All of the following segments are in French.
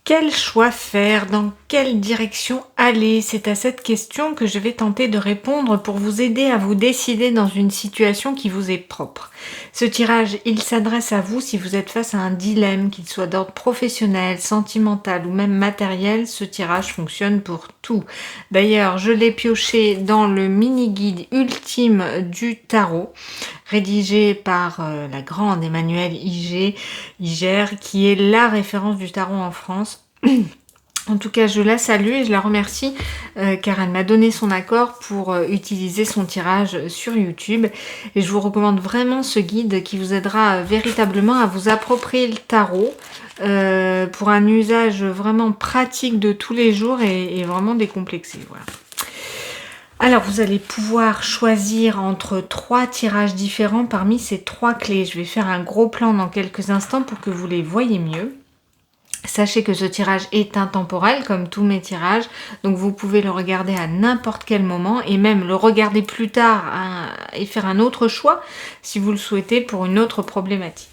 Quel choix faire? Dans quelle direction aller? C'est à cette question que je vais tenter de répondre pour vous aider à vous décider dans une situation qui vous est propre. Ce tirage, il s'adresse à vous si vous êtes face à un dilemme, qu'il soit d'ordre professionnel, sentimental ou même matériel. Ce tirage fonctionne pour tout. D'ailleurs, je l'ai pioché dans le mini-guide ultime du tarot, rédigé par la grande Emmanuelle Iger, qui est la référence du tarot en France. En tout cas, je la salue et je la remercie car elle m'a donné son accord pour utiliser son tirage sur YouTube. Et je vous recommande vraiment ce guide qui vous aidera véritablement à vous approprier le tarot pour un usage vraiment pratique de tous les jours et vraiment décomplexé. Voilà. Alors, vous allez pouvoir choisir entre 3 tirages différents parmi ces 3 clés. Je vais faire un gros plan dans quelques instants pour que vous les voyez mieux. Sachez que ce tirage est intemporel comme tous mes tirages, donc vous pouvez le regarder à n'importe quel moment et même le regarder plus tard et faire un autre choix si vous le souhaitez pour une autre problématique.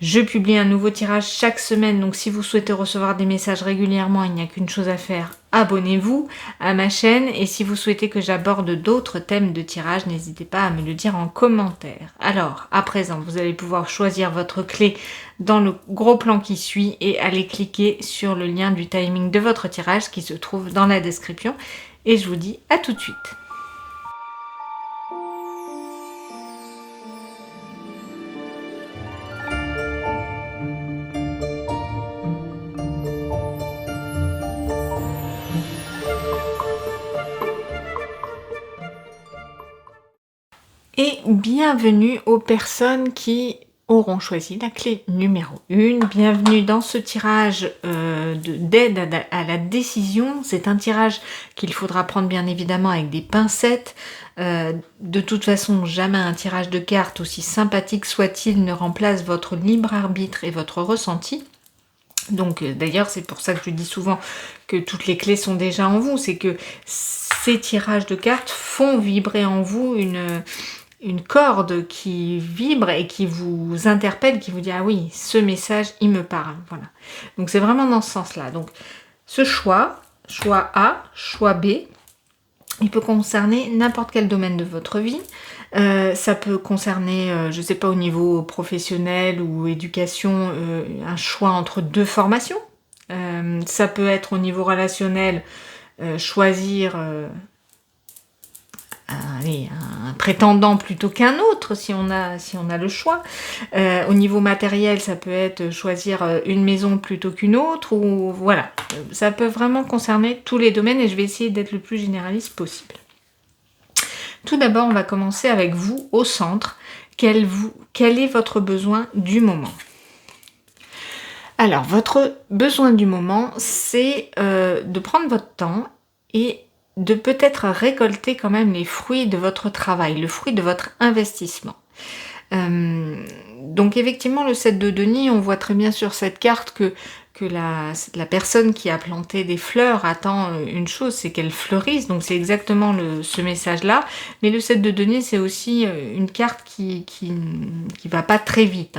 Je publie un nouveau tirage chaque semaine, donc si vous souhaitez recevoir des messages régulièrement, il n'y a qu'une chose à faire, abonnez-vous à ma chaîne et si vous souhaitez que j'aborde d'autres thèmes de tirage, n'hésitez pas à me le dire en commentaire. Alors, à présent, vous allez pouvoir choisir votre clé dans le gros plan qui suit et aller cliquer sur le lien du timing de votre tirage qui se trouve dans la description et je vous dis à tout de suite. Et bienvenue aux personnes qui auront choisi la clé numéro 1. Bienvenue dans ce tirage d'aide à la décision. C'est un tirage qu'il faudra prendre bien évidemment avec des pincettes. De toute façon, jamais un tirage de cartes, aussi sympathique soit-il, ne remplace votre libre arbitre et votre ressenti. Donc d'ailleurs, c'est pour ça que je dis souvent que toutes les clés sont déjà en vous. C'est que ces tirages de cartes font vibrer en vous une corde qui vibre et qui vous interpelle, qui vous dit « Ah oui, ce message, il me parle. » Voilà. Donc c'est vraiment dans ce sens-là. Donc ce choix A, choix B, il peut concerner n'importe quel domaine de votre vie. Ça peut concerner, je ne sais pas, au niveau professionnel ou éducation, un choix entre 2 formations. Ça peut être au niveau relationnel, choisir un prétendant plutôt qu'un autre si on a le choix. Au niveau matériel, ça peut être choisir une maison plutôt qu'une autre, ou voilà. Ça peut vraiment concerner tous les domaines et je vais essayer d'être le plus généraliste possible. Tout d'abord, on va commencer avec vous au centre. Quel est votre besoin du moment? Alors, votre besoin du moment, c'est de prendre votre temps et de peut-être récolter quand même les fruits de votre travail, le fruit de votre investissement. Donc effectivement, le 7 de denier, on voit très bien sur cette carte que la personne qui a planté des fleurs attend une chose, c'est qu'elles fleurissent, donc c'est exactement ce message-là. Mais le 7 de denier, c'est aussi une carte qui va pas très vite,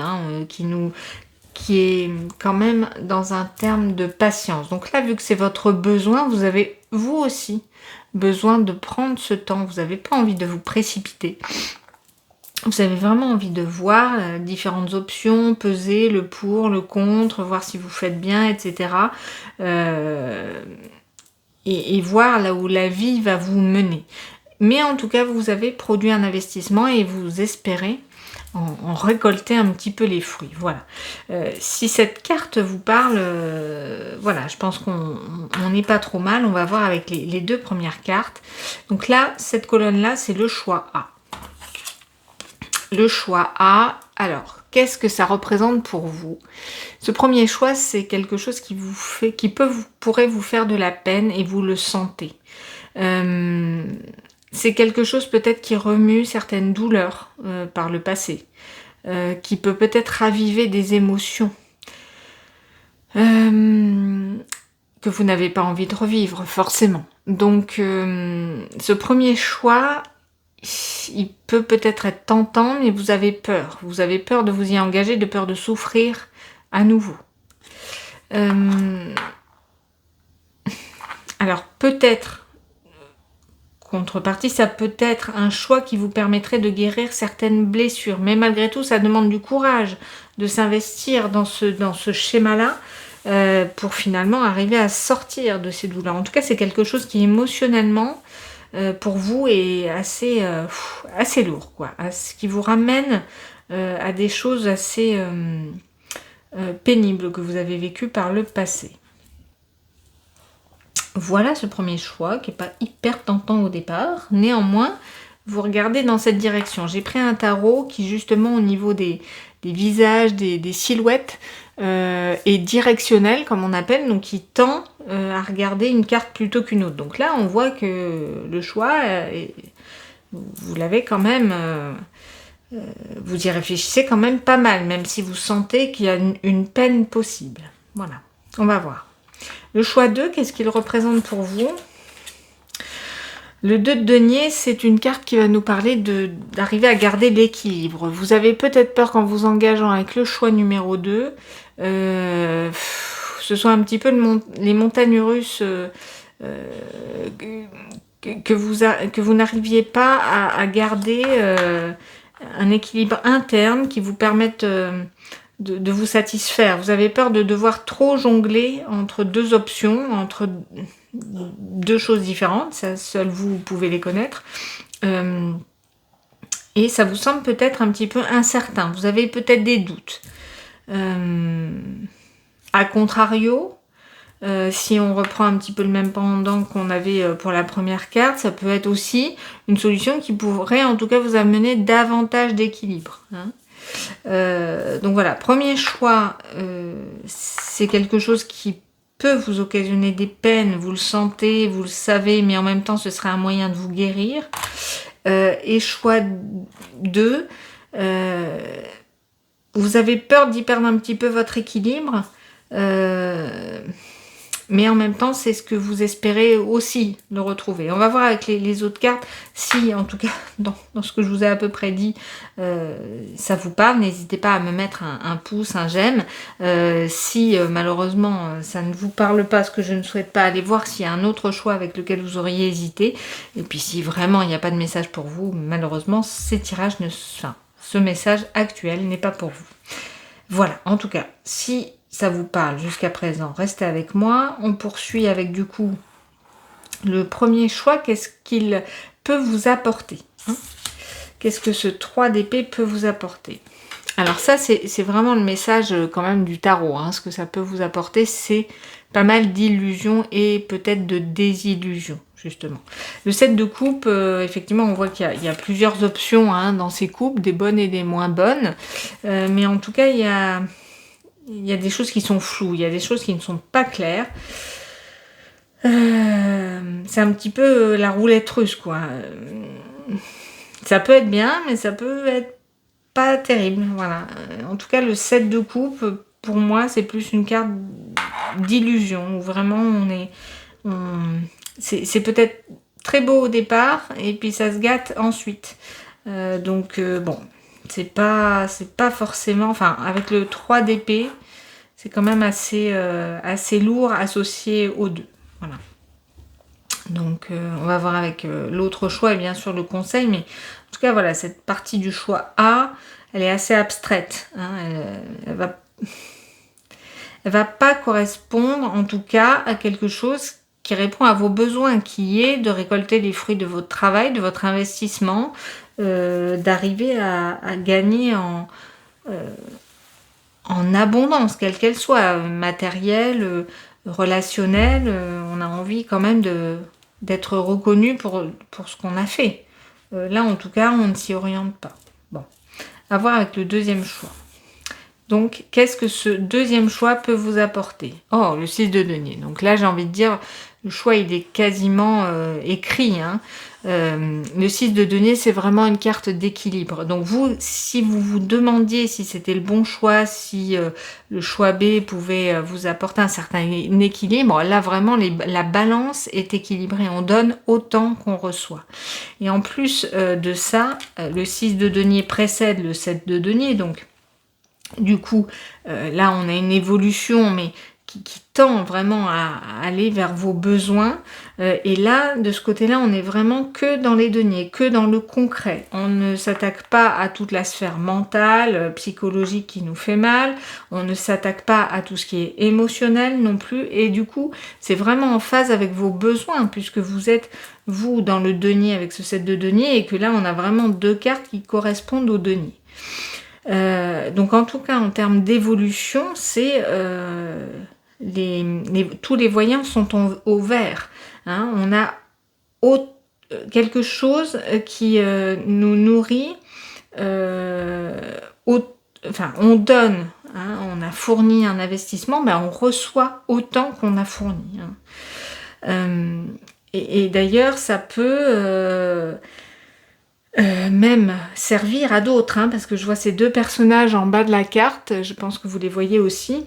qui est quand même dans un terme de patience. Donc là, vu que c'est votre besoin, vous avez vous aussi besoin de prendre ce temps. Vous n'avez pas envie de vous précipiter. Vous avez vraiment envie de voir différentes options, peser le pour, le contre, voir si vous faites bien, etc. Et voir là où la vie va vous mener. Mais en tout cas, vous avez produit un investissement et vous espérez en récolter un petit peu les fruits. Voilà. Si cette carte vous parle, voilà, je pense qu'on n'est pas trop mal. On va voir avec les 2 premières cartes. Donc là, cette colonne-là, c'est le choix A. Le choix A, alors, qu'est-ce que ça représente pour vous? Ce premier choix, c'est quelque chose qui pourrait vous faire de la peine et vous le sentez. C'est quelque chose peut-être qui remue certaines douleurs par le passé, qui peut peut-être raviver des émotions que vous n'avez pas envie de revivre, forcément. Donc, ce premier choix, il peut peut-être être tentant, mais vous avez peur. Vous avez peur de vous y engager, de peur de souffrir à nouveau. Alors peut-être, contrepartie, ça peut être un choix qui vous permettrait de guérir certaines blessures. Mais malgré tout, ça demande du courage de s'investir dans ce schéma-là pour finalement arriver à sortir de ces douleurs. En tout cas, c'est quelque chose qui émotionnellement, pour vous, est assez lourd, quoi. Ce qui vous ramène à des choses assez pénibles que vous avez vécues par le passé. Voilà ce premier choix qui n'est pas hyper tentant au départ. Néanmoins, vous regardez dans cette direction. J'ai pris un tarot qui justement au niveau des visages, des silhouettes, est directionnel comme on appelle, donc qui tend à regarder une carte plutôt qu'une autre. Donc là, on voit que le choix, vous l'avez quand même... vous y réfléchissez quand même pas mal, même si vous sentez qu'il y a une peine possible. Voilà, on va voir. Le choix 2, qu'est-ce qu'il représente pour vous? Le 2 de denier, c'est une carte qui va nous parler d'arriver à garder l'équilibre. Vous avez peut-être peur qu'en vous engageant avec le choix numéro 2, ce soit un petit peu les montagnes russes que vous n'arriviez pas à garder un équilibre interne qui vous permette de vous satisfaire. Vous avez peur de devoir trop jongler entre deux options, entre deux choses différentes, ça seul vous pouvez les connaître, et ça vous semble peut-être un petit peu incertain, vous avez peut-être des doutes. A contrario, si on reprend un petit peu le même pendant qu'on avait pour la première carte, ça peut être aussi une solution qui pourrait en tout cas vous amener davantage d'équilibre, hein. Donc voilà, premier choix, c'est quelque chose qui peut vous occasionner des peines, vous le sentez, vous le savez, mais en même temps ce serait un moyen de vous guérir. Et choix 2, vous avez peur d'y perdre un petit peu votre équilibre, mais en même temps c'est ce que vous espérez aussi le retrouver. On va voir avec les autres cartes si en tout cas dans ce que je vous ai à peu près dit ça vous parle. N'hésitez pas à me mettre un pouce, un j'aime. Si malheureusement ça ne vous parle pas, ce que je ne souhaite pas, aller voir s'il y a un autre choix avec lequel vous auriez hésité. Et puis si vraiment il n'y a pas de message pour vous, malheureusement ce message actuel n'est pas pour vous. Voilà, en tout cas, si ça vous parle jusqu'à présent, restez avec moi. On poursuit avec du coup le premier choix. Qu'est-ce qu'il peut vous apporter, hein? Qu'est-ce que ce 3 d'épée peut vous apporter? Alors ça, c'est vraiment le message quand même du tarot, hein. Ce que ça peut vous apporter, c'est pas mal d'illusions et peut-être de désillusions, justement. Le 7 de coupe, effectivement, on voit qu'il y a plusieurs options, hein, dans ces coupes, des bonnes et des moins bonnes. Mais en tout cas, il y a des choses qui sont floues, il y a des choses qui ne sont pas claires. C'est un petit peu la roulette russe, quoi. Ça peut être bien, mais ça peut être pas terrible, voilà. En tout cas, le 7 de coupe, pour moi, c'est plus une carte d'illusion, où vraiment c'est peut-être très beau au départ, et puis ça se gâte ensuite. Bon, c'est pas forcément... Enfin, avec le 3 d'épée, c'est quand même assez lourd associé aux deux. Voilà. Donc, on va voir avec l'autre choix et bien sûr le conseil. Mais en tout cas, voilà, cette partie du choix A, elle est assez abstraite, hein, elle va pas correspondre, en tout cas, à quelque chose qui répond à vos besoins, qui est de récolter les fruits de votre travail, de votre investissement, d'arriver à gagner en abondance, quelle qu'elle soit, matérielle, relationnelle. On a envie quand même d'être reconnu pour ce qu'on a fait. Là, en tout cas, on ne s'y oriente pas. Bon, à voir avec le deuxième choix. Donc, qu'est-ce que ce deuxième choix peut vous apporter? Oh, le 6 de denier. Donc là, j'ai envie de dire, le choix, il est quasiment écrit, hein. Le 6 de denier, c'est vraiment une carte d'équilibre. Donc vous, si vous vous demandiez si c'était le bon choix, si le choix B pouvait vous apporter un certain équilibre, là vraiment la balance est équilibrée. On donne autant qu'on reçoit. Et en plus de ça, le 6 de denier précède le 7 de denier. Donc du coup, là on a une évolution, mais qui tend vraiment à aller vers vos besoins. Et là, de ce côté-là, on est vraiment que dans les deniers, que dans le concret. On ne s'attaque pas à toute la sphère mentale, psychologique qui nous fait mal. On ne s'attaque pas à tout ce qui est émotionnel non plus. Et du coup, c'est vraiment en phase avec vos besoins, puisque vous êtes, vous, dans le denier avec ce set de deniers, et que là, on a vraiment 2 cartes qui correspondent au denier. Donc en tout cas, en termes d'évolution, c'est... tous les voyants sont au vert. Hein. On a quelque chose qui nous nourrit. Enfin, on donne. Hein, on a fourni un investissement, ben on reçoit autant qu'on a fourni. Hein. Et d'ailleurs, ça peut même servir à d'autres, hein, parce que je vois ces 2 personnages en bas de la carte, je pense que vous les voyez aussi,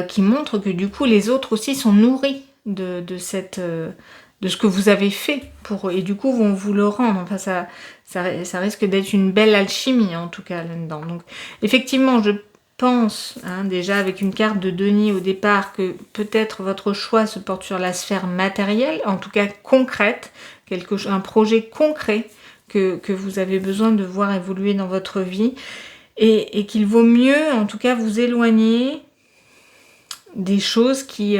qui montrent que du coup les autres aussi sont nourris de ce que vous avez fait pour eux, et du coup vont vous le rendre. Enfin, ça risque d'être une belle alchimie en tout cas là-dedans. Donc effectivement, je pense, hein, déjà avec une carte de denier au départ, que peut-être votre choix se porte sur la sphère matérielle, en tout cas concrète, un projet concret que vous avez besoin de voir évoluer dans votre vie, et qu'il vaut mieux en tout cas vous éloigner des choses qui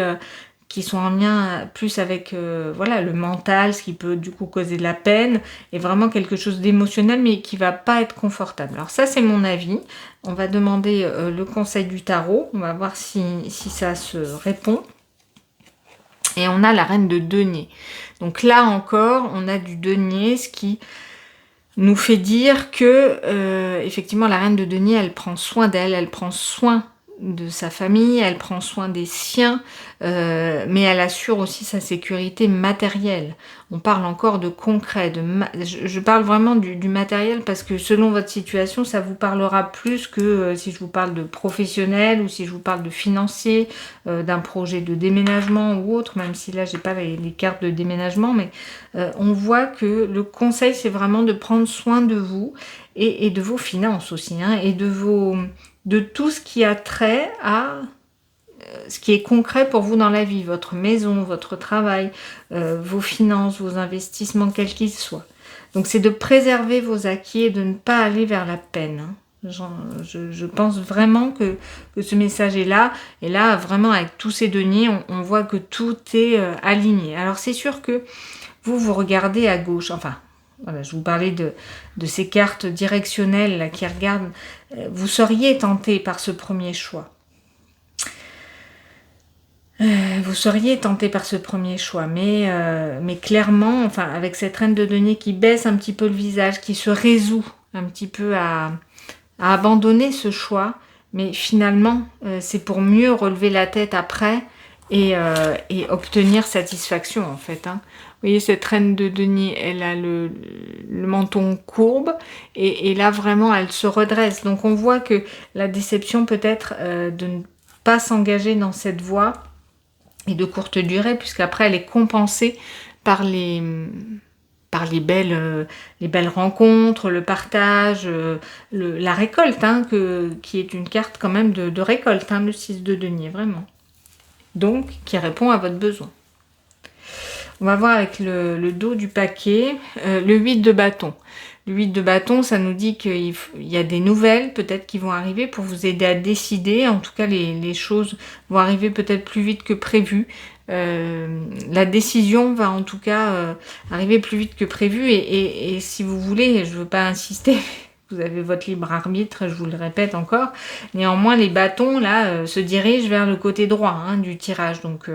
sont en lien plus avec voilà, le mental, ce qui peut du coup causer de la peine, et vraiment quelque chose d'émotionnel mais qui va pas être confortable. Alors ça, c'est mon avis. On va demander le conseil du tarot, on va voir si ça se répond. Et on a la reine de denier. Donc là encore, on a du denier, ce qui nous fait dire que effectivement la reine de denier, elle prend soin d'elle, elle prend soin de sa famille, elle prend soin des siens, mais elle assure aussi sa sécurité matérielle. On parle encore de concret, je parle vraiment du matériel, parce que selon votre situation, ça vous parlera plus que si je vous parle de professionnel, ou si je vous parle de financier, d'un projet de déménagement ou autre, même si là j'ai pas les cartes de déménagement, mais on voit que le conseil, c'est vraiment de prendre soin de vous, et de vos finances aussi, hein, et de tout ce qui a trait à ce qui est concret pour vous dans la vie, votre maison, votre travail, vos finances, vos investissements, quels qu'ils soient. Donc c'est de préserver vos acquis et de ne pas aller vers la peine. Hein. Je pense vraiment que ce message est là, et là vraiment avec tous ces deniers, on voit que tout est aligné. Alors c'est sûr que vous regardez à gauche, enfin... Voilà, je vous parlais de ces cartes directionnelles là, qui regardent. Vous seriez tenté par ce premier choix. Vous seriez tenté par ce premier choix, mais clairement, enfin, avec cette reine de denier qui baisse un petit peu le visage, qui se résout un petit peu à abandonner ce choix, mais finalement, c'est pour mieux relever la tête après et obtenir satisfaction en fait. Hein. Vous voyez, cette reine de denier, elle a le menton courbe, et là vraiment elle se redresse. Donc on voit que la déception peut être de ne pas s'engager dans cette voie, et de courte durée, puisqu'après elle est compensée par les belles rencontres, le partage, la récolte, hein, qui est une carte quand même de récolte, hein, le 6 de denier, vraiment. Donc, qui répond à votre besoin. On va voir avec le dos du paquet, le 8 de bâton. Le 8 de bâton, ça nous dit qu'il y a des nouvelles peut-être qui vont arriver pour vous aider à décider. En tout cas, les choses vont arriver peut-être plus vite que prévu. La décision va en tout cas arriver plus vite que prévu. Et si vous voulez, je ne veux pas insister, vous avez votre libre arbitre, je vous le répète encore. Néanmoins, les bâtons là se dirigent vers le côté droit, hein, du tirage. Donc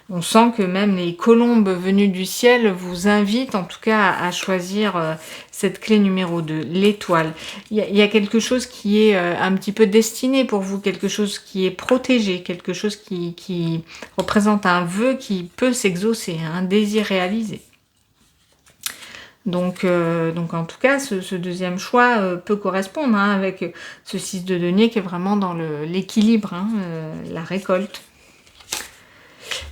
on sent que même les colombes venues du ciel vous invitent en tout cas à choisir cette clé numéro 2, l'étoile. Il y a quelque chose qui est un petit peu destiné pour vous, quelque chose qui est protégé, quelque chose qui représente un vœu qui peut s'exaucer, un désir réalisé. Donc en tout cas, ce deuxième choix peut correspondre, hein, avec ce 6 de denier qui est vraiment dans l'équilibre, hein, la récolte.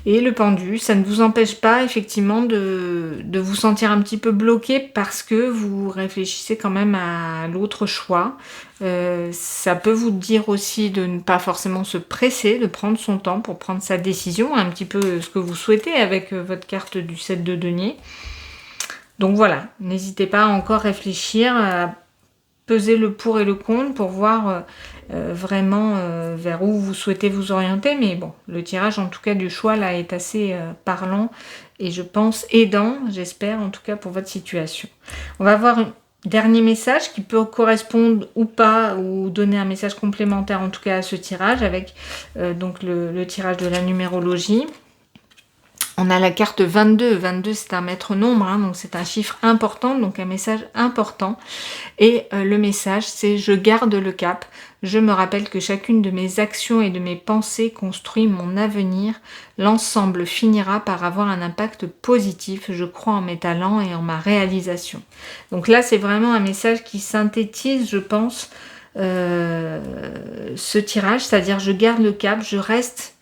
Et le pendu, ça ne vous empêche pas effectivement de vous sentir un petit peu bloqué parce que vous réfléchissez quand même à l'autre choix. Ça peut vous dire aussi de ne pas forcément se presser, de prendre son temps pour prendre sa décision, un petit peu ce que vous souhaitez avec votre carte du 7 de denier. Donc voilà, n'hésitez pas à encore réfléchir, à peser le pour et le contre pour voir vraiment vers où vous souhaitez vous orienter. Mais bon, le tirage en tout cas du choix là est assez parlant et je pense aidant, j'espère en tout cas pour votre situation. On va voir un dernier message qui peut correspondre ou pas, ou donner un message complémentaire en tout cas à ce tirage avec donc le tirage de la numérologie. On a la carte 22. 22, c'est un maître nombre, hein, donc c'est un chiffre important, donc un message important. Et le message, c'est « Je garde le cap. Je me rappelle que chacune de mes actions et de mes pensées construit mon avenir. L'ensemble finira par avoir un impact positif. Je crois en mes talents et en ma réalisation. » Donc là, c'est vraiment un message qui synthétise, je pense, ce tirage, c'est-à-dire je garde le cap, je reste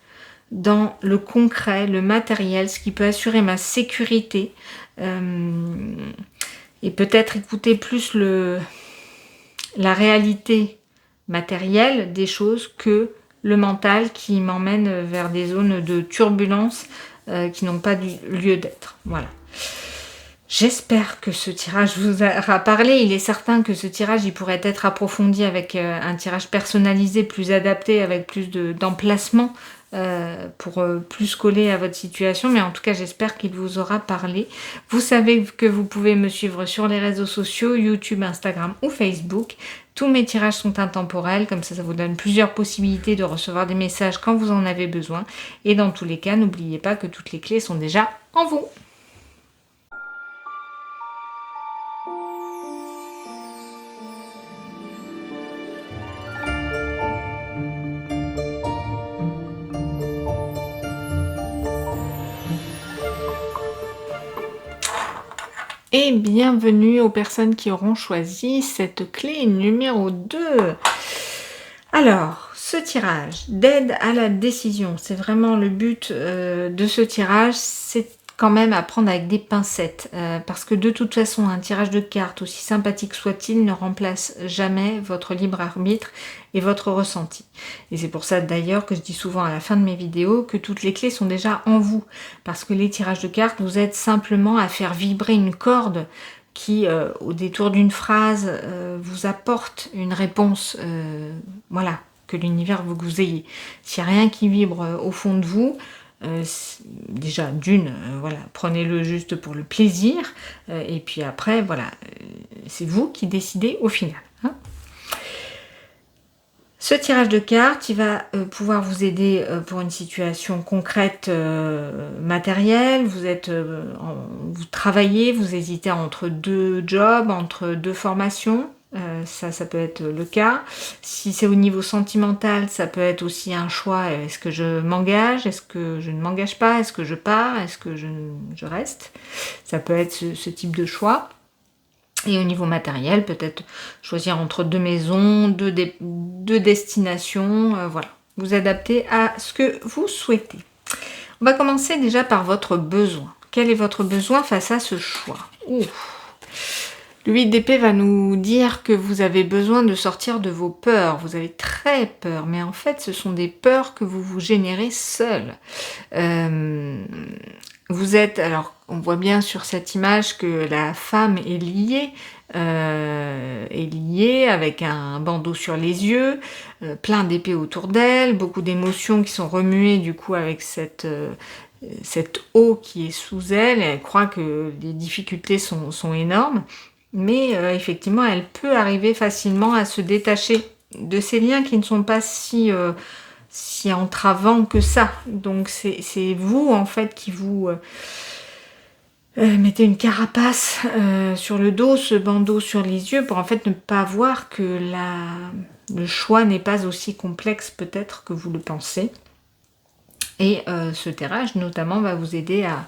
dans le concret, le matériel, ce qui peut assurer ma sécurité, et peut-être écouter plus la réalité matérielle des choses que le mental qui m'emmène vers des zones de turbulence qui n'ont pas lieu d'être. Voilà. J'espère que ce tirage vous aura parlé. Il est certain que ce tirage il pourrait être approfondi avec un tirage personnalisé, plus adapté, avec plus d'emplacement pour plus coller à votre situation. Mais en tout cas, j'espère qu'il vous aura parlé. Vous savez que vous pouvez me suivre sur les réseaux sociaux, YouTube, Instagram ou Facebook. Tous mes tirages sont intemporels, comme ça vous donne plusieurs possibilités de recevoir des messages quand vous en avez besoin. Et dans tous les cas, n'oubliez pas que toutes les clés sont déjà en vous. Et bienvenue aux personnes qui auront choisi cette clé numéro 2. Alors, ce tirage d'aide à la décision, c'est vraiment le but de ce tirage, c'est quand même à prendre avec des pincettes, parce que de toute façon, un tirage de cartes, aussi sympathique soit-il, ne remplace jamais votre libre arbitre et votre ressenti. Et c'est pour ça d'ailleurs que je dis souvent à la fin de mes vidéos que toutes les clés sont déjà en vous, parce que les tirages de cartes vous aident simplement à faire vibrer une corde qui, au détour d'une phrase, vous apporte une réponse, voilà, que l'univers veut que vous ayez. S'il n'y a rien qui vibre au fond de vous, déjà voilà, prenez-le juste pour le plaisir, et puis après, voilà, c'est vous qui décidez au final. Hein. Ce tirage de cartes, il va pouvoir vous aider pour une situation concrète, matérielle. Vous travaillez, vous hésitez entre 2 jobs, entre 2 formations. Ça peut être le cas. Si c'est au niveau sentimental, ça peut être aussi un choix. Est-ce que je m'engage? Est-ce que je ne m'engage pas? Est-ce que je pars? Est-ce que je reste? Ça peut être ce type de choix. Et au niveau matériel, peut-être choisir entre 2 maisons, 2 destinations, voilà. Vous adaptez à ce que vous souhaitez. On va commencer déjà par votre besoin. Quel est votre besoin face à ce choix? Le 8 d'épée va nous dire que vous avez besoin de sortir de vos peurs. Vous avez très peur, mais en fait, ce sont des peurs que vous vous générez seul. Vous êtes, alors on voit bien sur cette image que la femme est liée avec un bandeau sur les yeux, plein d'épées autour d'elle, beaucoup d'émotions qui sont remuées du coup avec cette eau qui est sous elle. Et elle croit que les difficultés sont énormes, mais effectivement elle peut arriver facilement à se détacher de ces liens qui ne sont pas si entravant que ça. Donc c'est vous en fait qui vous mettez une carapace sur le dos, ce bandeau sur les yeux pour en fait ne pas voir que le choix n'est pas aussi complexe peut-être que vous le pensez. Et ce tirage, notamment, va vous aider à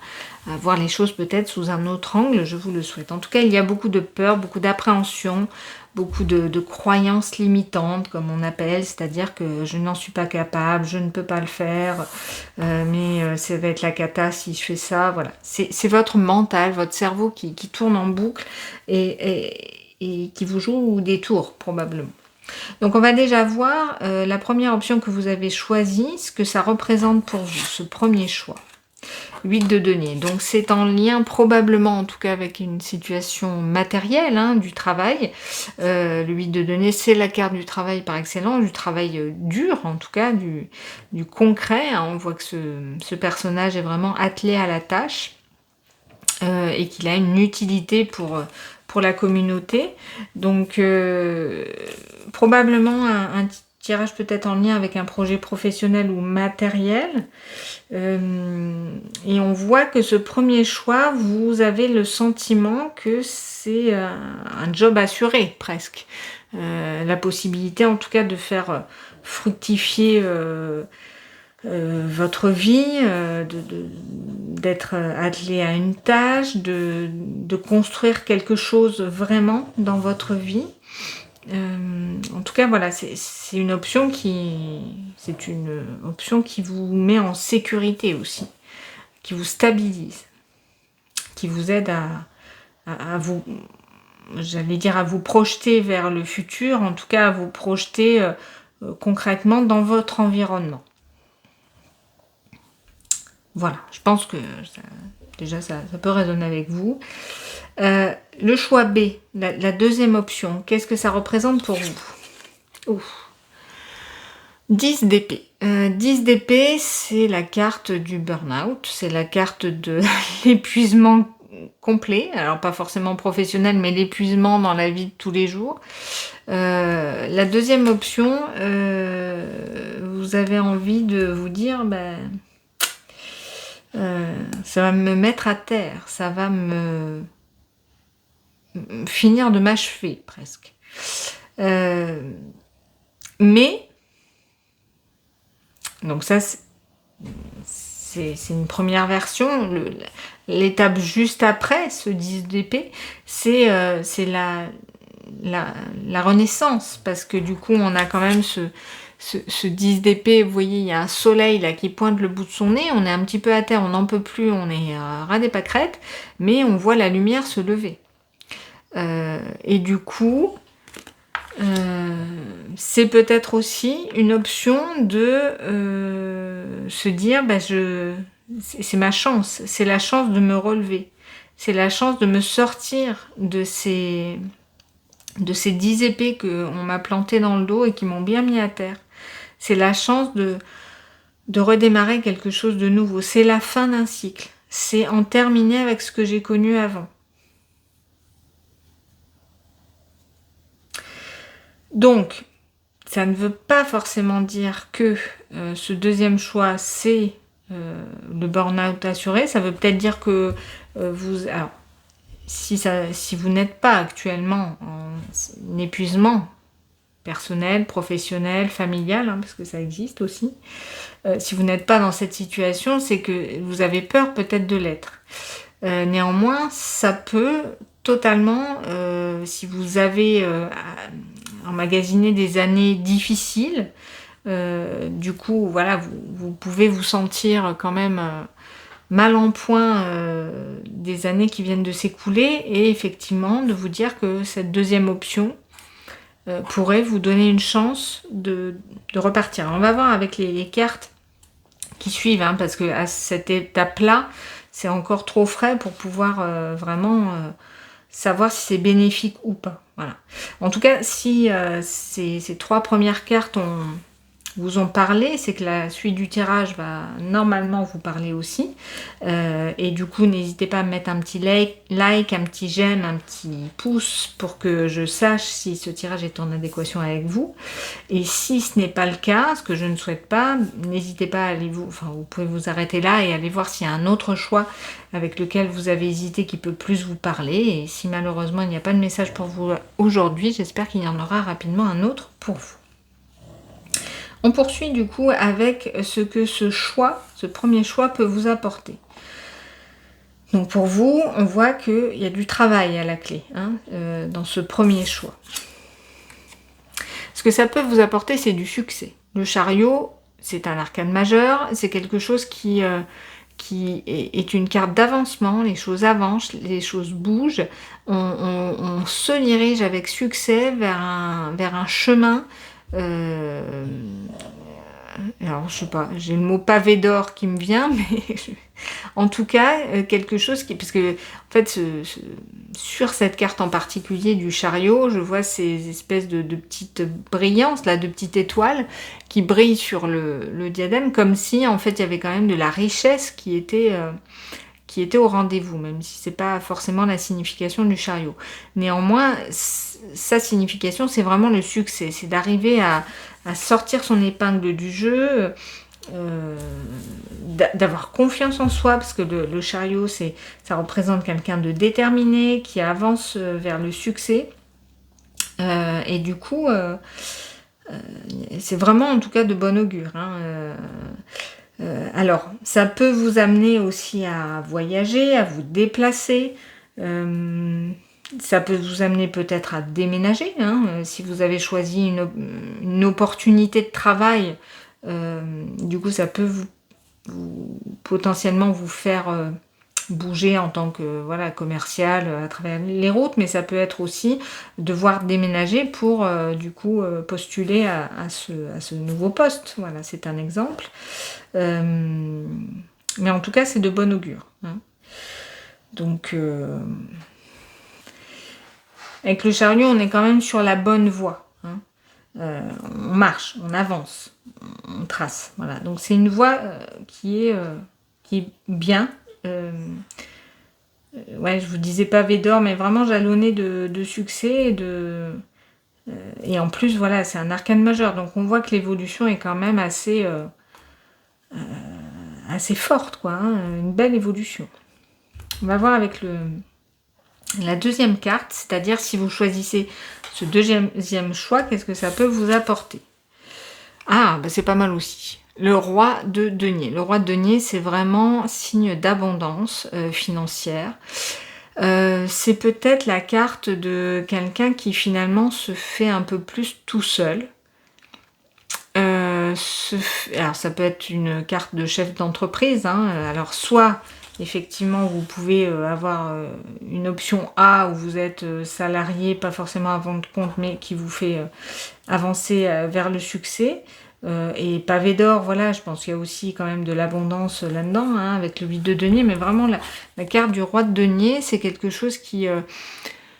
voir les choses peut-être sous un autre angle, je vous le souhaite. En tout cas, il y a beaucoup de peur, beaucoup d'appréhension, beaucoup de croyances limitantes, comme on appelle, c'est-à-dire que je n'en suis pas capable, je ne peux pas le faire, mais ça va être la cata si je fais ça, voilà. C'est votre mental, votre cerveau qui tourne en boucle et qui vous joue des tours, probablement. Donc on va déjà voir la première option que vous avez choisie, ce que ça représente pour vous, ce premier choix. 8 de denier. Donc c'est en lien probablement en tout cas avec une situation matérielle hein, du travail. Le 8 de denier c'est la carte du travail par excellence, du travail dur en tout cas, du concret. Hein. On voit que ce personnage est vraiment attelé à la tâche et qu'il a une utilité pour la communauté. Donc probablement un tirage peut-être en lien avec un projet professionnel ou matériel. Et on voit que ce premier choix, vous avez le sentiment que c'est un job assuré presque. La possibilité en tout cas de faire fructifier votre vie, d'être attelé à une tâche, de construire quelque chose vraiment dans votre vie. En tout cas, voilà, c'est une option qui vous met en sécurité aussi, qui vous stabilise, qui vous aide à vous, j'allais dire, à vous projeter vers le futur, en tout cas à vous projeter concrètement dans votre environnement. Voilà, je pense que ça peut résonner avec vous. Le choix B, la deuxième option, qu'est-ce que ça représente pour vous? Ouf. 10 d'épée. 10 d'épée, c'est la carte du burn-out, c'est la carte de l'épuisement complet, alors pas forcément professionnel, mais l'épuisement dans la vie de tous les jours. La deuxième option, vous avez envie de vous dire, ça va me mettre à terre, ça va me finir de m'achever presque. Mais, donc ça c'est une première version, l'étape juste après ce 10 d'épée, c'est la renaissance, parce que du coup on a quand même ce 10 d'épée, vous voyez, il y a un soleil là qui pointe le bout de son nez, on est un petit peu à terre, on n'en peut plus, on est ras des pâquerettes, mais on voit la lumière se lever. Et du coup, c'est peut-être aussi une option de se dire, c'est ma chance, c'est la chance de me relever, c'est la chance de me sortir de ces 10 épées qu'on m'a plantées dans le dos et qui m'ont bien mis à terre. C'est la chance de redémarrer quelque chose de nouveau. C'est la fin d'un cycle. C'est en terminer avec ce que j'ai connu avant. Donc, ça ne veut pas forcément dire que ce deuxième choix, c'est le burn-out assuré. Ça veut peut-être dire que vous... Alors, si vous n'êtes pas actuellement en épuisement personnel, professionnel, familial, hein, parce que ça existe aussi, si vous n'êtes pas dans cette situation, c'est que vous avez peur peut-être de l'être. Néanmoins, ça peut totalement, si vous avez emmagasiné des années difficiles, du coup, voilà, vous pouvez vous sentir quand même mal en point des années qui viennent de s'écouler, et effectivement de vous dire que cette deuxième option pourrait vous donner une chance de repartir. On va voir avec les cartes qui suivent, hein, parce que à cette étape-là, c'est encore trop frais pour pouvoir vraiment savoir si c'est bénéfique ou pas. Voilà. En tout cas, si ces 3 premières cartes vous ont parlé, c'est que la suite du tirage va normalement vous parler aussi. Et du coup, n'hésitez pas à me mettre un petit like, un petit j'aime, un petit pouce pour que je sache si ce tirage est en adéquation avec vous. Et si ce n'est pas le cas, ce que je ne souhaite pas, n'hésitez pas à aller vous pouvez vous arrêter là et aller voir s'il y a un autre choix avec lequel vous avez hésité qui peut plus vous parler. Et si malheureusement il n'y a pas de message pour vous aujourd'hui, j'espère qu'il y en aura rapidement un autre pour vous. On poursuit du coup avec ce que ce premier choix peut vous apporter. Donc pour vous, on voit qu'il y a du travail à la clé, hein, dans ce premier choix. Ce que ça peut vous apporter, c'est du succès. Le chariot, c'est un arcane majeur, c'est quelque chose qui est une carte d'avancement, les choses avancent, les choses bougent, on se dirige avec succès vers un chemin. Alors je sais pas, j'ai le mot pavé d'or qui me vient, mais en tout cas quelque chose qui, parce que en fait sur cette carte en particulier du chariot, je vois ces espèces de petites brillances là, de petites étoiles qui brillent sur le diadème, comme si en fait il y avait quand même de la richesse qui était au rendez-vous, même si c'est pas forcément la signification du chariot. Néanmoins, sa signification, c'est vraiment le succès, c'est d'arriver à sortir son épingle du jeu, d'avoir confiance en soi, parce que le chariot, ça représente quelqu'un de déterminé, qui avance vers le succès. Et du coup, c'est vraiment en tout cas de bon augure, hein. Alors, ça peut vous amener aussi à voyager, à vous déplacer. Ça peut vous amener peut-être à déménager, hein, si vous avez choisi une opportunité de travail. Du coup, ça peut potentiellement vous faire bouger en tant que commercial à travers les routes, mais ça peut être aussi devoir déménager pour du coup postuler à ce nouveau poste. Voilà, c'est un exemple. Mais en tout cas, c'est de bon augure, hein. Donc, avec le chariot, on est quand même sur la bonne voie, hein. On marche, on avance, on trace. Voilà. Donc c'est une voie qui est bien. Ouais, je vous disais pavé d'or, mais vraiment jalonné de succès et en plus, voilà, c'est un arcane majeur. Donc on voit que l'évolution est quand même assez forte, quoi, hein, une belle évolution. On va voir avec la deuxième carte, c'est-à-dire si vous choisissez ce deuxième choix, qu'est-ce que ça peut vous apporter? Ah, bah c'est pas mal aussi. Le roi de denier. Le roi de denier, c'est vraiment signe d'abondance financière. C'est peut-être la carte de quelqu'un qui finalement se fait un peu plus tout seul. Alors ça peut être une carte de chef d'entreprise, hein. Alors soit effectivement vous pouvez avoir une option A où vous êtes salarié, pas forcément à votre compte, mais qui vous fait avancer vers le succès. Et pavé d'or, voilà, je pense qu'il y a aussi quand même de l'abondance là-dedans, hein, avec le 8 de denier, mais vraiment la carte du roi de denier, c'est quelque chose qui...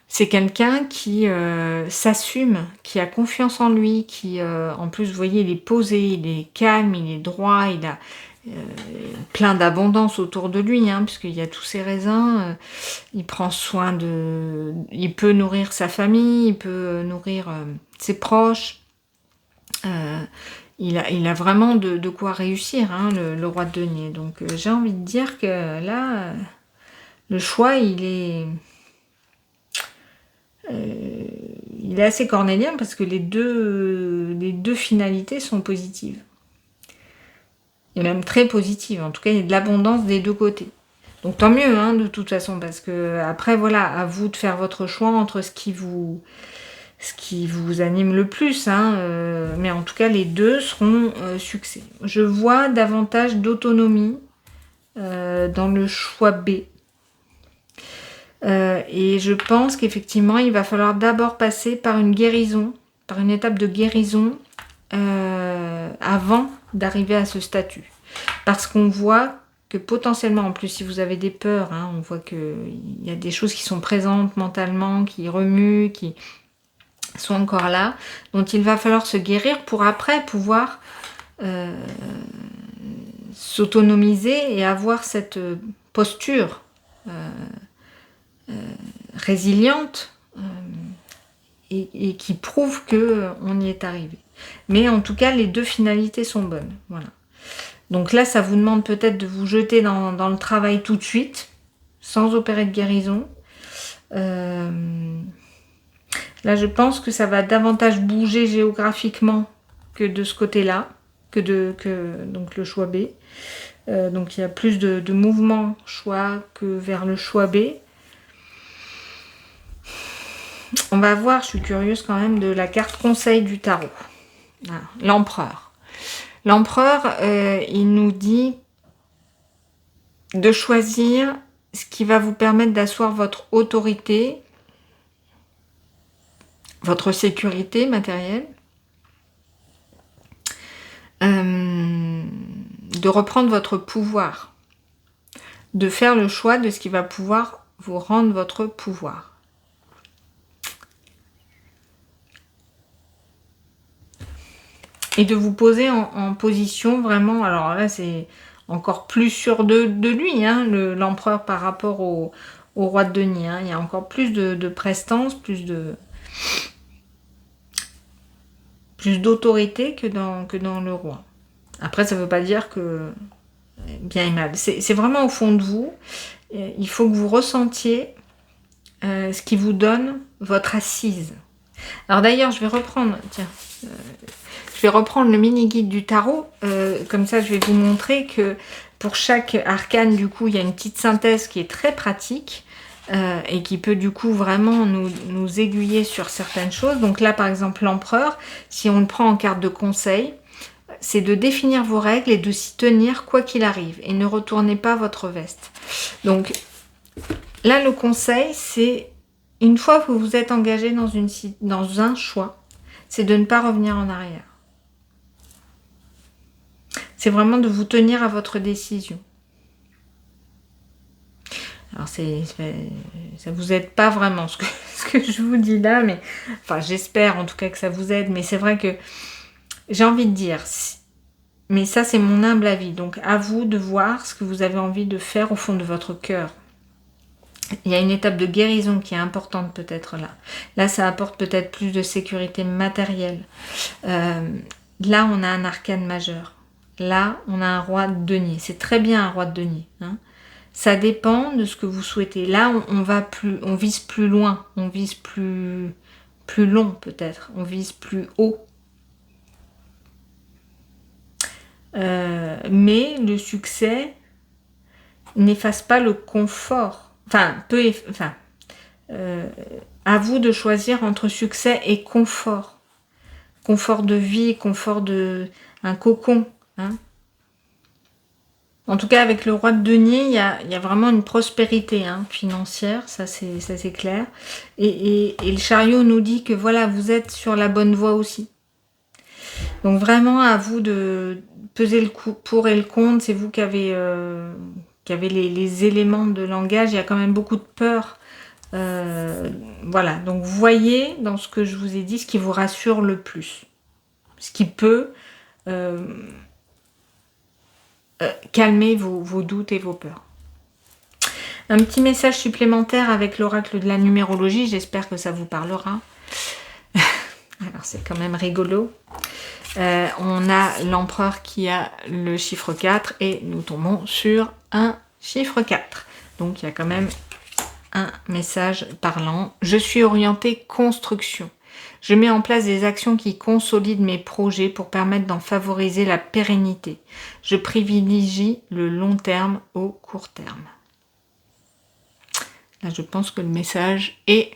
c'est quelqu'un qui s'assume, qui a confiance en lui, qui, en plus, vous voyez, il est posé, il est calme, il est droit, il a plein d'abondance autour de lui, hein, puisqu'il y a tous ses raisins. Il prend soin il peut nourrir sa famille, il peut nourrir ses proches. Il a vraiment de quoi réussir, hein, le roi de denier. Donc, j'ai envie de dire que là, le choix, il est assez cornélien parce que les deux finalités sont positives. Et même très positives. En tout cas, il y a de l'abondance des deux côtés. Donc tant mieux, hein, de toute façon, parce que après, voilà, à vous de faire votre choix entre ce qui vous anime le plus, hein, mais en tout cas, les deux seront succès. Je vois davantage d'autonomie dans le choix B. Et je pense qu'effectivement, il va falloir d'abord passer par une guérison, par une étape de guérison avant d'arriver à ce statut. Parce qu'on voit que potentiellement, en plus, si vous avez des peurs, hein, on voit qu'il y a des choses qui sont présentes mentalement, qui remuent, qui sont encore là, dont il va falloir se guérir pour après pouvoir s'autonomiser et avoir cette posture résiliente et qui prouve que on y est arrivé. Mais en tout cas, les deux finalités sont bonnes. Voilà. Donc là, ça vous demande peut-être de vous jeter dans le travail tout de suite, sans opérer de guérison. Là, je pense que ça va davantage bouger géographiquement que de ce côté-là, donc le choix B. Donc il y a plus de mouvement choix que vers le choix B. On va voir, je suis curieuse quand même, de la carte conseil du tarot. Voilà, l'empereur. L'empereur, il nous dit de choisir ce qui va vous permettre d'asseoir votre autorité, votre sécurité matérielle, de reprendre votre pouvoir, de faire le choix de ce qui va pouvoir vous rendre votre pouvoir. Et de vous poser en position vraiment, alors là c'est encore plus sûr de lui, hein, l'empereur par rapport au roi de denier. Hein. Il y a encore plus de prestance, plus d'autorité que dans le roi. Après, ça ne veut pas dire que bien et mal. C'est vraiment au fond de vous. Il faut que vous ressentiez ce qui vous donne votre assise. Alors d'ailleurs, je vais reprendre, tiens, je vais reprendre le mini-guide du tarot. Comme ça, je vais vous montrer que pour chaque arcane, du coup, il y a une petite synthèse qui est très pratique et qui peut du coup vraiment nous aiguiller sur certaines choses. Donc là, par exemple, l'empereur, si on le prend en carte de conseil, c'est de définir vos règles et de s'y tenir quoi qu'il arrive. Et ne retournez pas votre veste. Donc là, le conseil, c'est une fois que vous êtes engagé dans un choix, c'est de ne pas revenir en arrière. C'est vraiment de vous tenir à votre décision. Alors ça vous aide pas vraiment ce que je vous dis là, mais enfin j'espère en tout cas que ça vous aide, mais c'est vrai que j'ai envie de dire, mais ça c'est mon humble avis, donc à vous de voir ce que vous avez envie de faire au fond de votre cœur. Il y a une étape de guérison qui est importante peut-être là. Là ça apporte peut-être plus de sécurité matérielle. Là on a un arcane majeur. Là on a un roi de denier. C'est très bien un roi de denier. Hein. Ça dépend de ce que vous souhaitez. Là, on vise plus loin, on vise plus long peut-être, on vise plus haut. Mais le succès n'efface pas le confort. À vous de choisir entre succès et confort. Confort de vie, confort de un cocon. Hein. En tout cas, avec le roi de denier, il y a vraiment une prospérité financière, ça c'est clair. Et le chariot nous dit que voilà, vous êtes sur la bonne voie aussi. Donc vraiment, à vous de peser le pour et le contre. C'est vous qui avez les éléments de langage. Il y a quand même beaucoup de peur. Voilà, donc voyez dans ce que je vous ai dit ce qui vous rassure le plus. Ce qui peut... calmer vos doutes et vos peurs. Un petit message supplémentaire avec l'oracle de la numérologie, j'espère que ça vous parlera. Alors c'est quand même rigolo. On a l'empereur qui a le chiffre 4 et nous tombons sur un chiffre 4. Donc il y a quand même un message parlant. Je suis orientée construction. Je mets en place des actions qui consolident mes projets pour permettre d'en favoriser la pérennité. Je privilégie le long terme au court terme. Là, je pense que le message est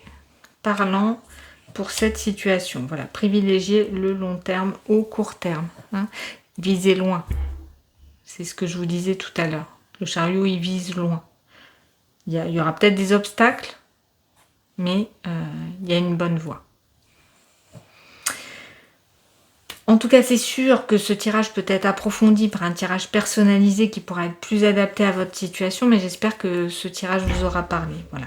parlant pour cette situation. Voilà, privilégier le long terme au court terme. Hein. Visez loin. C'est ce que je vous disais tout à l'heure. Le chariot, il vise loin. Il y aura peut-être des obstacles, mais il y a une bonne voie. En tout cas, c'est sûr que ce tirage peut être approfondi par un tirage personnalisé qui pourra être plus adapté à votre situation, mais j'espère que ce tirage vous aura parlé. Voilà.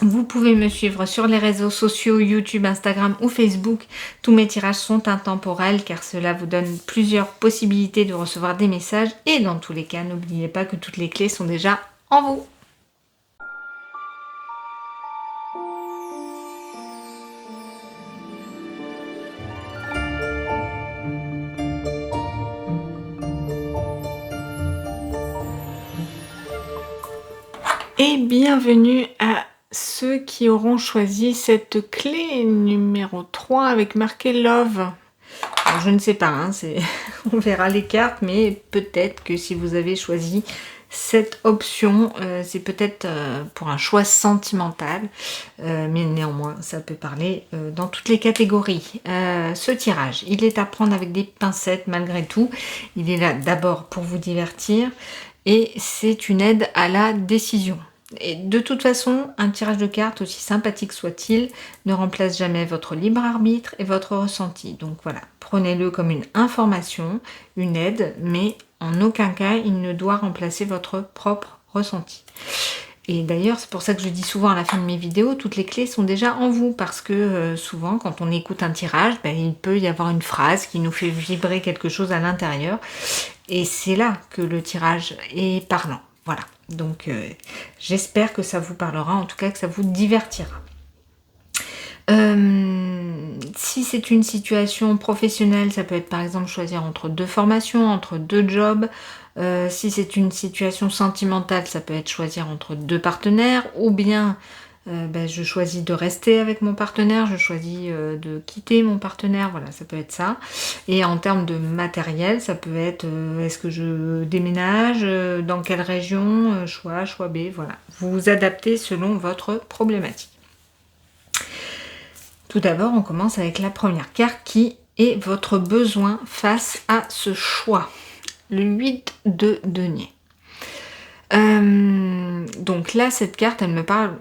Vous pouvez me suivre sur les réseaux sociaux, YouTube, Instagram ou Facebook. Tous mes tirages sont intemporels car cela vous donne plusieurs possibilités de recevoir des messages et dans tous les cas, n'oubliez pas que toutes les clés sont déjà en vous. Et bienvenue à ceux qui auront choisi cette clé numéro 3 avec marqué Love. Alors, je ne sais pas, hein, on verra les cartes, mais peut-être que si vous avez choisi cette option, c'est peut-être pour un choix sentimental, mais néanmoins, ça peut parler dans toutes les catégories. Ce tirage, il est à prendre avec des pincettes malgré tout. Il est là d'abord pour vous divertir et c'est une aide à la décision. Et de toute façon, un tirage de cartes, aussi sympathique soit-il, ne remplace jamais votre libre arbitre et votre ressenti. Donc voilà, prenez-le comme une information, une aide, mais en aucun cas, il ne doit remplacer votre propre ressenti. Et d'ailleurs, c'est pour ça que je dis souvent à la fin de mes vidéos, toutes les clés sont déjà en vous, parce que souvent, quand on écoute un tirage, il peut y avoir une phrase qui nous fait vibrer quelque chose à l'intérieur, et c'est là que le tirage est parlant. Voilà. Donc, j'espère que ça vous parlera, en tout cas que ça vous divertira. Si c'est une situation professionnelle, ça peut être par exemple choisir entre 2 formations, entre 2 jobs. Si c'est une situation sentimentale, ça peut être choisir entre 2 partenaires, ou bien je choisis de rester avec mon partenaire, je choisis de quitter mon partenaire, voilà, ça peut être ça. Et en termes de matériel, ça peut être est-ce que je déménage, dans quelle région, choix A, choix B, voilà. Vous vous adaptez selon votre problématique. Tout d'abord, on commence avec la première carte qui est votre besoin face à ce choix. Le 8 de denier. Donc là, cette carte, elle me parle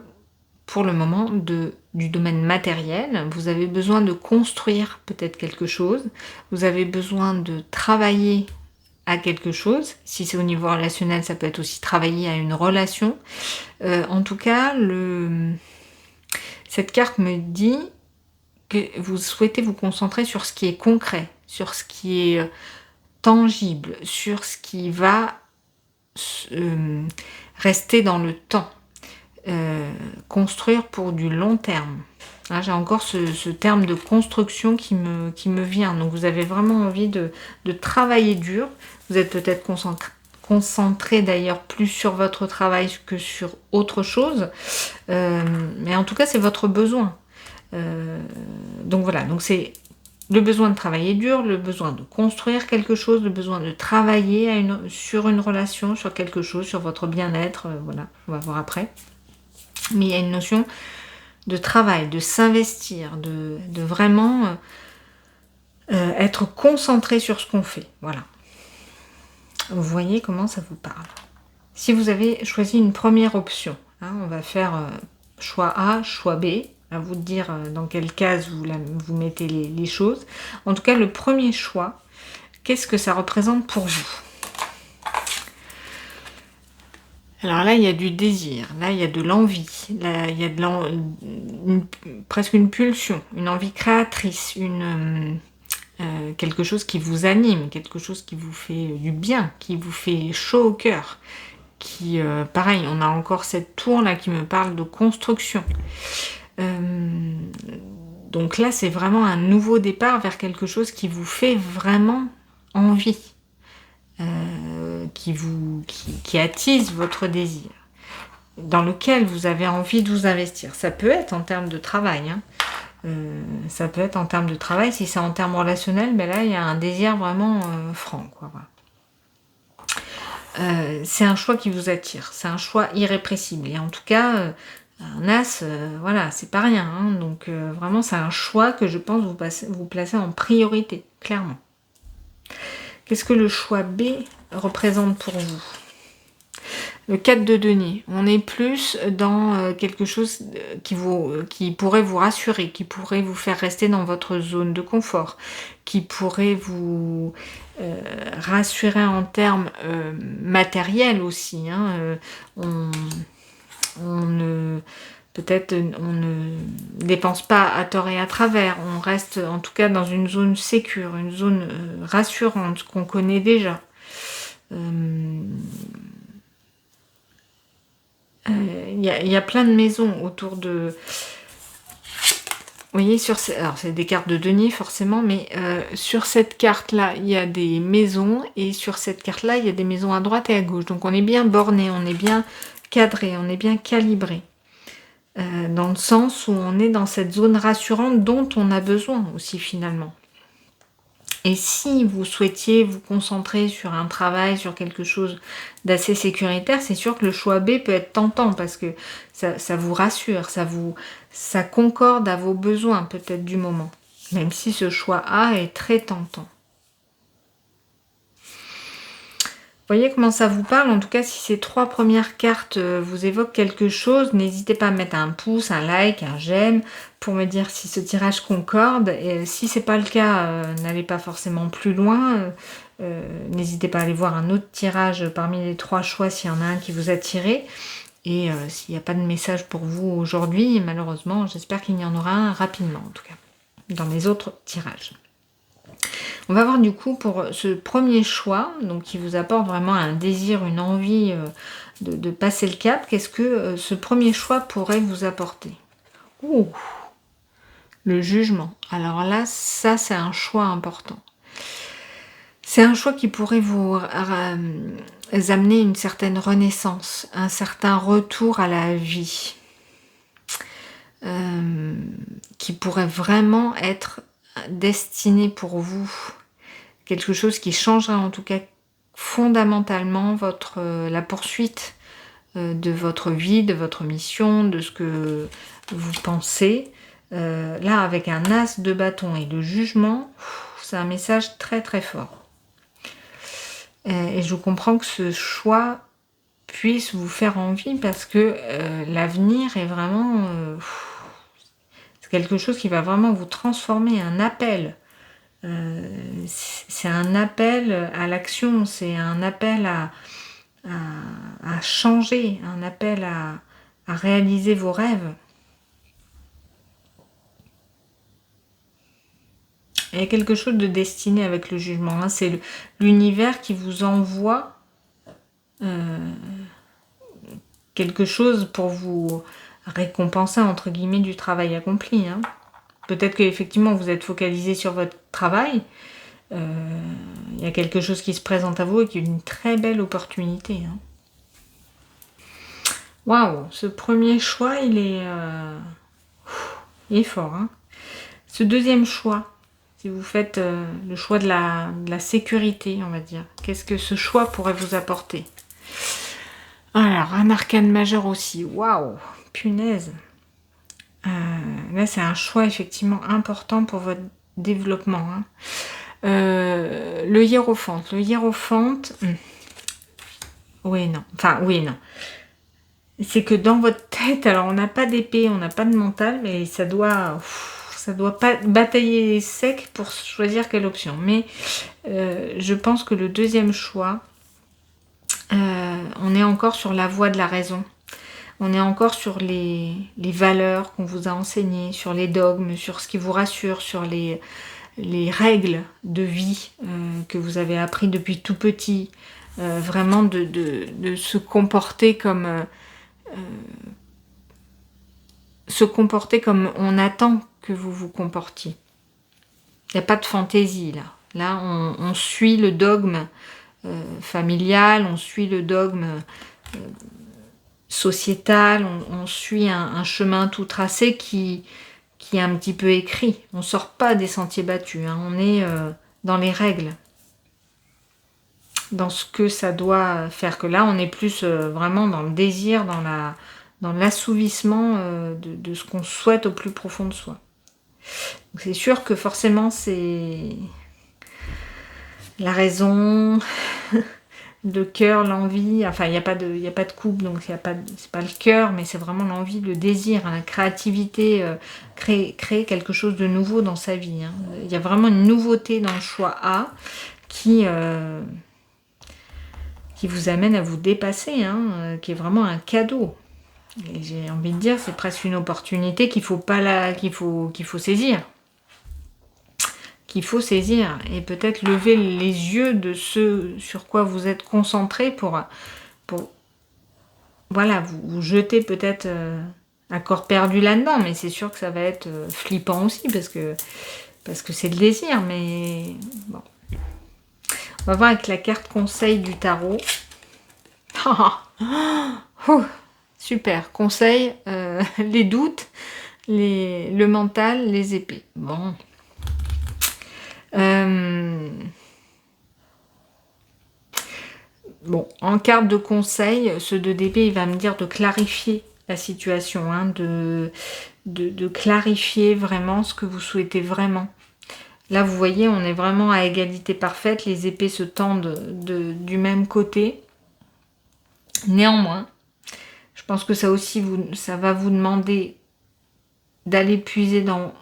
pour le moment du domaine matériel. Vous avez besoin de construire peut-être quelque chose. Vous avez besoin de travailler à quelque chose. Si c'est au niveau relationnel, ça peut être aussi travailler à une relation. En tout cas, cette carte me dit que vous souhaitez vous concentrer sur ce qui est concret, sur ce qui est tangible, sur ce qui va rester dans le temps. Construire pour du long terme. Hein, j'ai encore ce terme de construction qui me vient. Donc vous avez vraiment envie de travailler dur. Vous êtes peut-être concentré d'ailleurs plus sur votre travail que sur autre chose. Mais en tout cas, c'est votre besoin. Donc voilà, donc c'est le besoin de travailler dur, le besoin de construire quelque chose, le besoin de travailler sur une relation, sur quelque chose, sur votre bien-être, voilà, on va voir après. Mais il y a une notion de travail, de s'investir, de vraiment être concentré sur ce qu'on fait, voilà. Vous voyez comment ça vous parle. Si vous avez choisi une première option, hein, on va faire choix A, choix B, à vous de dire dans quelle case vous mettez les choses. En tout cas, le premier choix, qu'est-ce que ça représente pour vous? Alors là, il y a du désir, là, il y a de l'envie, là, il y a presque une pulsion, une envie créatrice, quelque chose qui vous anime, quelque chose qui vous fait du bien, qui vous fait chaud au cœur, pareil, on a encore cette tour là qui me parle de construction. Donc là, c'est vraiment un nouveau départ vers quelque chose qui vous fait vraiment envie, qui attise votre désir, dans lequel vous avez envie de vous investir. Ça peut être en termes de travail, hein. Ça peut être en termes de travail. Si c'est en termes relationnels, là, il y a un désir vraiment franc, quoi. Voilà. C'est un choix qui vous attire, c'est un choix irrépressible. Et en tout cas, un as, voilà, c'est pas rien. Hein. Donc vraiment, c'est un choix que je pense vous placer en priorité, clairement. Qu'est-ce que le choix B représente pour vous? Le 4 de denier, on est plus dans quelque chose qui pourrait vous rassurer, qui pourrait vous faire rester dans votre zone de confort, qui pourrait vous rassurer en termes matériels aussi. Hein. Peut-être on ne dépense pas à tort et à travers, on reste en tout cas dans une zone sécure, une zone rassurante qu'on connaît déjà. Il y a plein de maisons autour de... Vous voyez, alors c'est des cartes de denier forcément, mais sur cette carte-là, il y a des maisons, et sur cette carte-là, il y a des maisons à droite et à gauche. Donc on est bien borné, on est bien cadré, on est bien calibré. Dans le sens où on est dans cette zone rassurante dont on a besoin aussi finalement. Et si vous souhaitiez vous concentrer sur un travail, sur quelque chose d'assez sécuritaire, c'est sûr que le choix B peut être tentant parce que ça vous rassure, ça concorde à vos besoins peut-être du moment. Même si ce choix A est très tentant. Voyez comment ça vous parle. En tout cas, si ces 3 premières cartes vous évoquent quelque chose, n'hésitez pas à mettre un pouce, un like, un j'aime pour me dire si ce tirage concorde. Et si c'est pas le cas, n'allez pas forcément plus loin. N'hésitez pas à aller voir un autre tirage parmi les 3 choix s'il y en a un qui vous a tiré. Et s'il n'y a pas de message pour vous aujourd'hui, malheureusement, j'espère qu'il y en aura un rapidement en tout cas, dans mes autres tirages. On va voir du coup pour ce premier choix, donc qui vous apporte vraiment un désir, une envie de passer le cap. Qu'est-ce que ce premier choix pourrait vous apporter? Ouh, le jugement. Alors là, ça c'est un choix important. C'est un choix qui pourrait vous amener une certaine renaissance, un certain retour à la vie, qui pourrait vraiment être destiné pour vous. Quelque chose qui changera en tout cas fondamentalement la poursuite de votre vie, de votre mission, de ce que vous pensez. Là, avec un as de bâton et le jugement, c'est un message très très fort. Et je comprends que ce choix puisse vous faire envie parce que l'avenir est vraiment... c'est quelque chose qui va vraiment vous transformer, un appel. C'est un appel à l'action, c'est un appel à changer, un appel à réaliser vos rêves. Il y a quelque chose de destiné avec le jugement, hein. C'est l'univers qui vous envoie quelque chose pour vous récompenser entre guillemets du travail accompli, hein. Peut-être qu'effectivement vous êtes focalisé sur votre travail, il y a quelque chose qui se présente à vous et qui est une très belle opportunité, hein. Waouh, ce premier choix il est fort, hein. Ce deuxième choix, si vous faites le choix de la sécurité, on va dire, qu'est-ce que ce choix pourrait vous apporter? Alors, un arcane majeur aussi, waouh, punaise. Là, c'est un choix effectivement important pour votre développement, hein. Le hiérophante. Le hiérophante... Oui, non. Enfin, oui, non. C'est que dans votre tête, alors on n'a pas d'épée, on n'a pas de mental, mais ça doit pas batailler sec pour choisir quelle option. Mais je pense que le deuxième choix, on est encore sur la voie de la raison. On est encore sur les valeurs qu'on vous a enseignées, sur les dogmes, sur ce qui vous rassure, sur les règles de vie que vous avez appris depuis tout petit. Vraiment de se comporter comme on attend que vous vous comportiez. Il n'y a pas de fantaisie là. Là, on suit le dogme familial, on suit le dogme sociétal, on suit un chemin tout tracé qui est un petit peu écrit. On ne sort pas des sentiers battus, hein. On est dans les règles, dans ce que ça doit faire. Que là, on est plus vraiment dans le désir, dans l'assouvissement de ce qu'on souhaite au plus profond de soi. C'est sûr que forcément, c'est la raison, le cœur, l'envie. Enfin, il n'y a pas de couple, donc c'est pas le cœur, mais c'est vraiment l'envie, le désir, hein, la créativité, créer quelque chose de nouveau dans sa vie, hein. Il y a vraiment une nouveauté dans le choix A qui vous amène à vous dépasser, hein, qui est vraiment un cadeau. Et j'ai envie de dire, c'est presque une opportunité qu'il faut saisir. Qu'il faut saisir. Et peut-être lever les yeux de ce sur quoi vous êtes concentré pour voilà, vous jeter peut-être à corps perdu là-dedans. Mais c'est sûr que ça va être flippant aussi parce que c'est le désir. Mais bon. On va voir avec la carte conseil du tarot. Super, conseil, les doutes, le mental, les épées. Bon. Bon, en carte de conseil, ce 2 d'épée, il va me dire de clarifier la situation, hein, de clarifier vraiment ce que vous souhaitez vraiment. Là, vous voyez, on est vraiment à égalité parfaite. Les épées se tendent du même côté. Néanmoins, je pense que ça aussi, ça va vous demander d'aller puiser dans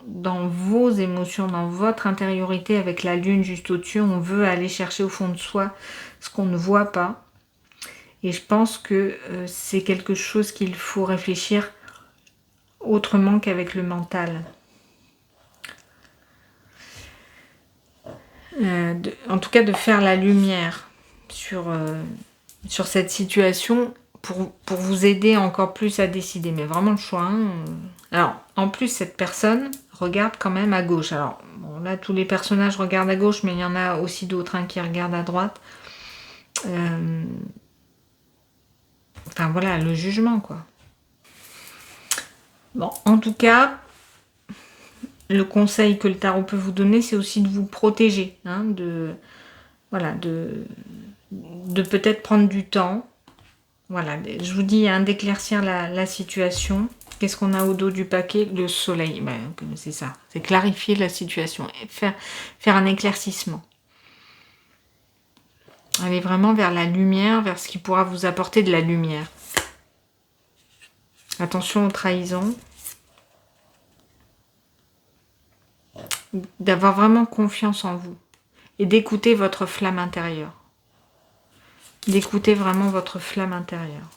vos émotions, dans votre intériorité avec la lune juste au-dessus. On veut aller chercher au fond de soi ce qu'on ne voit pas. Et je pense que c'est quelque chose qu'il faut réfléchir autrement qu'avec le mental. En tout cas, de faire la lumière sur cette situation pour vous aider encore plus à décider. Mais vraiment le choix. Hein. Alors, en plus, cette personne regarde quand même à gauche. Alors, bon, là, tous les personnages regardent à gauche, mais il y en a aussi d'autres qui regardent à droite. Enfin, voilà, le jugement, quoi. Bon, en tout cas, le conseil que le tarot peut vous donner, c'est aussi de vous protéger, hein, de peut-être prendre du temps. Voilà, je vous dis, hein, d'éclaircir la situation. Qu'est-ce qu'on a au dos du paquet? Le soleil. Ben, c'est ça, c'est clarifier la situation et faire un éclaircissement. Aller vraiment vers la lumière, vers ce qui pourra vous apporter de la lumière. Attention aux trahisons. D'avoir vraiment confiance en vous. Et d'écouter votre flamme intérieure. D'écouter vraiment votre flamme intérieure.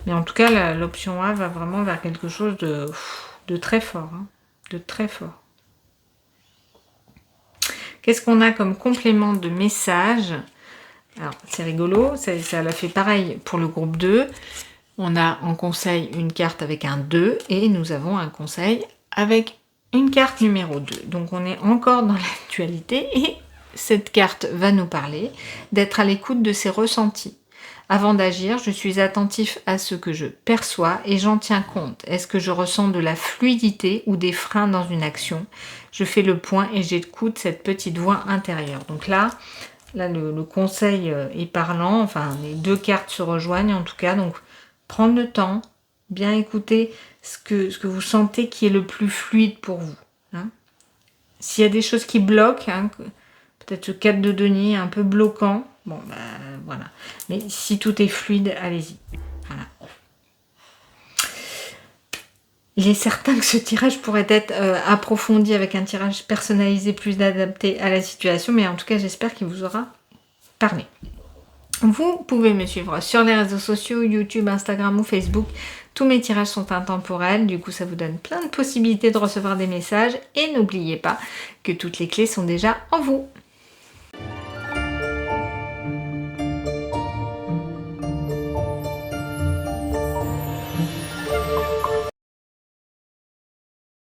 Mais en tout cas, l'option A va vraiment vers quelque chose de très fort. Hein, de très fort. Qu'est-ce qu'on a comme complément de message? Alors, c'est rigolo, ça l'a fait pareil pour le groupe 2. On a en conseil une carte avec un 2 et nous avons un conseil avec une carte numéro 2. Donc, on est encore dans l'actualité et cette carte va nous parler d'être à l'écoute de ses ressentis. Avant d'agir, je suis attentif à ce que je perçois et j'en tiens compte. Est-ce que je ressens de la fluidité ou des freins dans une action? Je fais le point et j'écoute cette petite voix intérieure. Donc là le conseil est parlant, enfin les deux cartes se rejoignent en tout cas. Donc prendre le temps, bien écouter ce que vous sentez qui est le plus fluide pour vous. Hein. S'il y a des choses qui bloquent, hein, peut-être le 4 de denier est un peu bloquant, bon ben voilà. Mais si tout est fluide, allez-y. Voilà. Il est certain que ce tirage pourrait être approfondi avec un tirage personnalisé plus adapté à la situation, mais en tout cas j'espère qu'il vous aura parlé. Vous pouvez me suivre sur les réseaux sociaux, YouTube, Instagram ou Facebook. Tous mes tirages sont intemporels, du coup ça vous donne plein de possibilités de recevoir des messages. Et n'oubliez pas que toutes les clés sont déjà en vous.